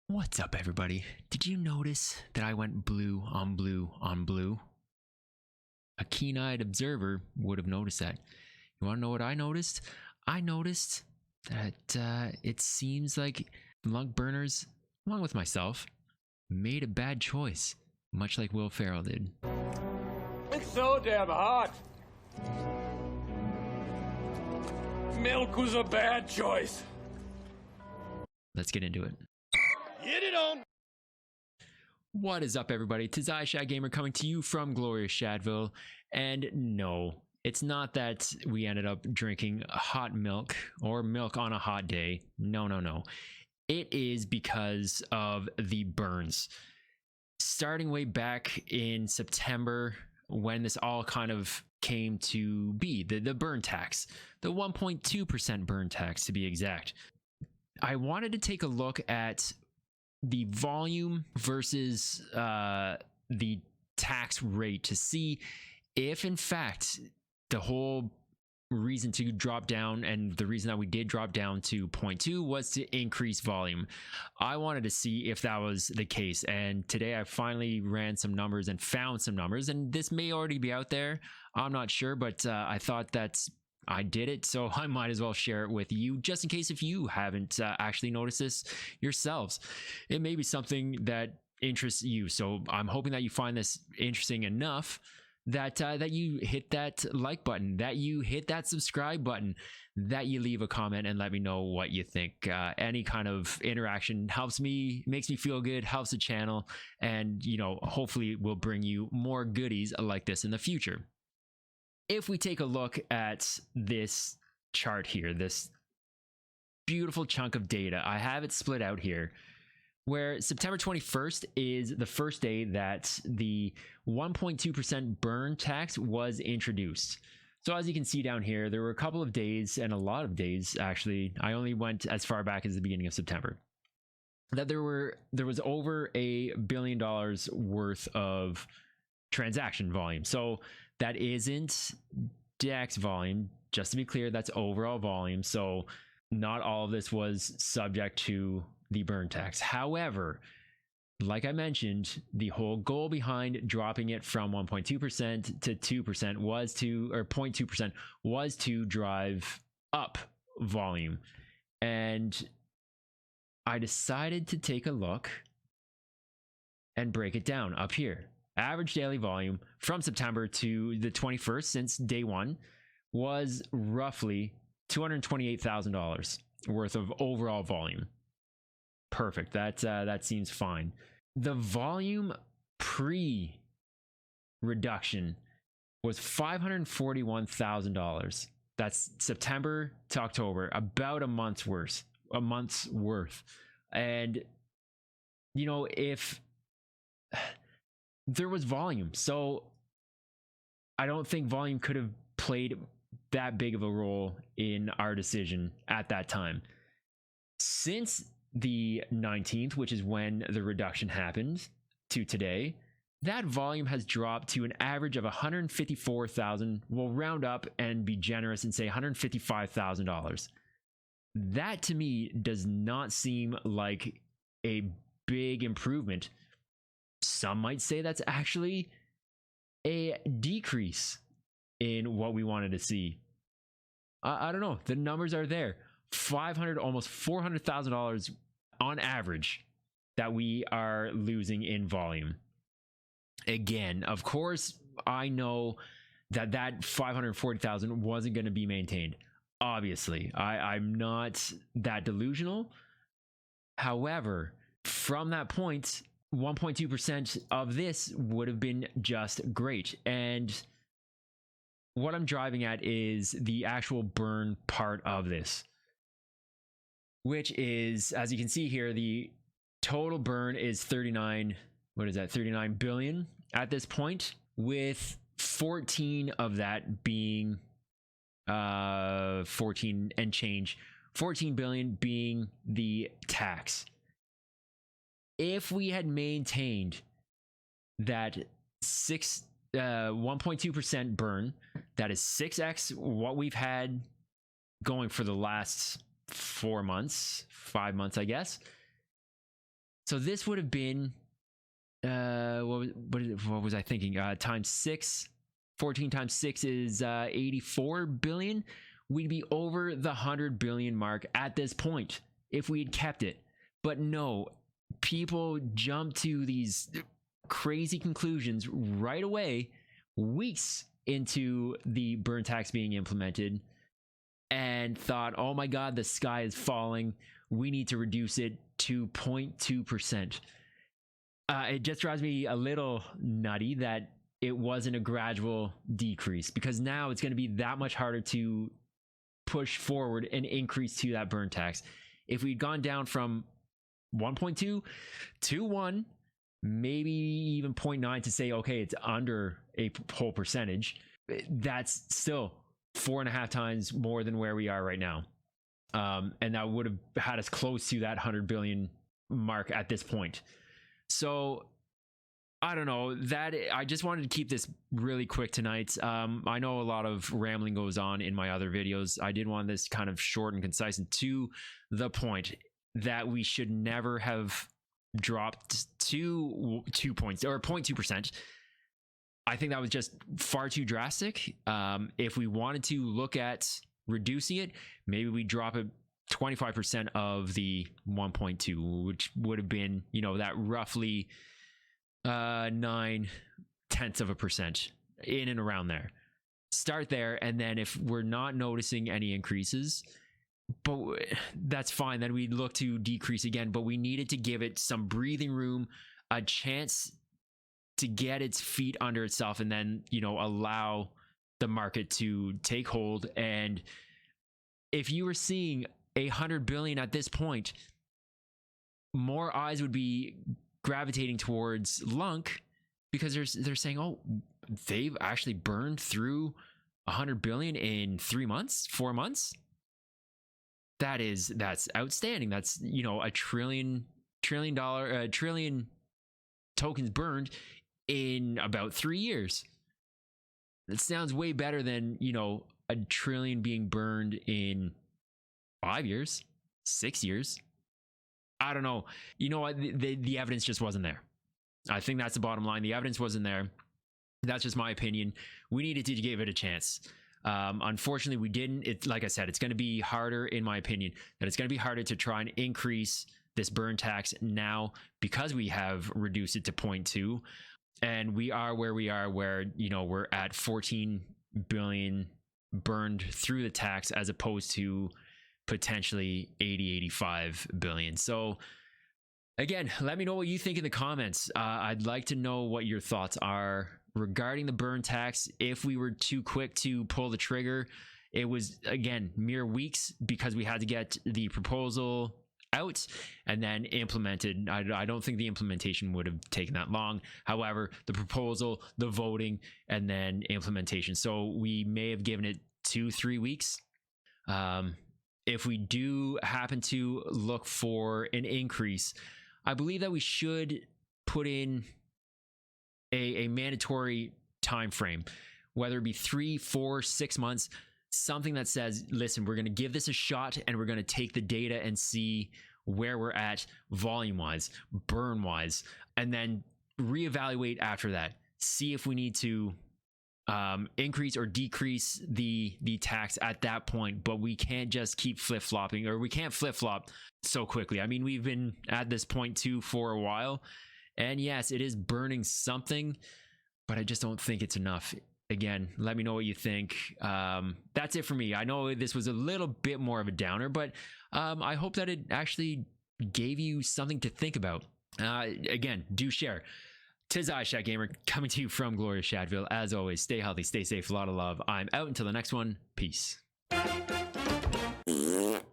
What's up, everybody? Did you notice that I went blue on blue on blue? A keen-eyed observer would have noticed that. You want to know what I noticed? I noticed that it seems like lung burners, along with myself, made a bad choice, much like Will Ferrell did. It's so damn hot. Milk was a bad choice. Let's get into it. Get it on. What is up, everybody? Tis I, Shad Gamer, coming to you from glorious Shadville. And no, it's not that we ended up drinking hot milk or milk on a hot day. No. It is because of the burns. Starting way back in September, when this all kind of came to be, the burn tax, the 1.2% burn tax to be exact. I wanted to take a look at the volume versus the tax rate to see if, in fact, the whole reason to drop down and the reason that we did drop down to 0.2 was to increase volume. I wanted to see if that was the case, and today I finally ran some numbers and found some numbers, and this may already be out there. I'm not sure, but I thought that I did it, so I might as well share it with you, just in case if you haven't actually noticed this yourselves. It may be something that interests you, so I'm hoping that you find this interesting enough that that you hit that like button, that you hit that subscribe button, that you leave a comment and let me know what you think. Any kind of interaction helps me, makes me feel good, helps the channel, and hopefully will bring you more goodies like this in the future. If we take a look at this chart here, this beautiful chunk of data, I have it split out here, where September 21st is the first day that the 1.2% burn tax was introduced. So as you can see down here, there were a couple of days, and a lot of days actually, I only went as far back as the beginning of September, that there was over $1 billion worth of transaction volume. So that isn't DAX volume, just to be clear, that's overall volume. So not all of this was subject to the burn tax. However, like I mentioned, the whole goal behind dropping it from 1.2% to 2% was to, or 0.2% was to drive up volume. And I decided to take a look and break it down up here. Average daily volume from September to the 21st, since day one, was roughly $228,000 worth of overall volume. Perfect. That seems fine. The volume pre-reduction was $541,000. That's September to October, about a month's worth. And if there was volume, so I don't think volume could have played that big of a role in our decision at that time. Since the 19th, which is when the reduction happened, to today, that volume has dropped to an average of 154,000. We'll round up and be generous and say $155,000. That to me does not seem like a big improvement. Some might say that's actually a decrease in what we wanted to see. I don't know. The numbers are there. $500, almost $400,000 on average that we are losing in volume. Again, of course, I know that 540,000 wasn't going to be maintained. Obviously, I'm not that delusional. However, from that point, 1.2% of this would have been just great. And what I'm driving at is the actual burn part of this, which is, as you can see here, the total burn is 39 billion at this point, with 14 of that being 14 and change, 14 billion being the tax. If we had maintained that 1.2% burn, that is 6x what we've had going for the last 4 months, 5 months, I guess, So this would have been what was I thinking? Times 6. 14 times 6 is 84 billion. We'd be over the 100 billion mark at this point if we had kept it. But no, people jump to these crazy conclusions right away, weeks into the burn tax being implemented, and thought, oh my God, the sky is falling. We need to reduce it to 0.2%. It just drives me a little nutty that it wasn't a gradual decrease, because now it's going to be that much harder to push forward an increase to that burn tax. If we'd gone down from 1.2 to 1, maybe even 0.9 to say, okay, it's under a whole percentage, that's still 4.5 times more than where we are right now. And that would have had us close to that 100 billion mark at this point. So I don't know, that I just wanted to keep this really quick tonight. I know a lot of rambling goes on in my other videos. I did want this kind of short and concise and to the point, that we should never have dropped to 2 points or 0.2%. I think that was just far too drastic. If we wanted to look at reducing it, maybe we drop it 25% of the 1.2, which would have been, you know, that roughly 0.9%, in and around there. Start there, and then if we're not noticing any increases, but that's fine, then we look to decrease again. But we needed to give it some breathing room, a chance to get its feet under itself, and then, you know, allow the market to take hold. And if you were seeing 100 billion at this point, more eyes would be gravitating towards lunc, because they're saying, oh, they've actually burned through 100 billion in 3 months, 4 months. That's outstanding. That's, you know, a trillion tokens burned in about 3 years. That sounds way better than, you know, a trillion being burned in 5 years, 6 years. I don't know. You know what? The evidence just wasn't there. I think that's the bottom line. The evidence wasn't there. That's just my opinion. We needed to give it a chance. Unfortunately, we didn't. It's like I said, it's going to be harder, in my opinion, that it's going to be harder to try and increase this burn tax now, because we have reduced it to 0.2, and we are where we are, where, you know, we're at 14 billion burned through the tax, as opposed to potentially 85 billion. So again, let me know what you think in the comments. I'd like to know what your thoughts are regarding the burn tax. If we were too quick to pull the trigger, it was, again, mere weeks, because we had to get the proposal out and then implemented. I don't think the implementation would have taken that long. However, the proposal, the voting, and then implementation. So we may have given it 2-3 weeks. If we do happen to look for an increase, I believe that we should put in a mandatory time frame, whether it be 3, 4, 6 months, something that says, listen, we're going to give this a shot, and we're going to take the data and see where we're at volume wise, burn wise, and then reevaluate after that. See if we need to increase or decrease the tax at that point. But we can't just keep flip-flopping, or we can't flip-flop so quickly. I mean, we've been at this point too for a while, and yes, it is burning something, but I just don't think it's enough. Again, let me know what you think. That's it for me. I know this was a little bit more of a downer, but I hope that it actually gave you something to think about. Again, do share. Tis I, Shat Gamer, coming to you from glorious Shadville. As always, stay healthy, stay safe, a lot of love. I'm out until the next one. Peace.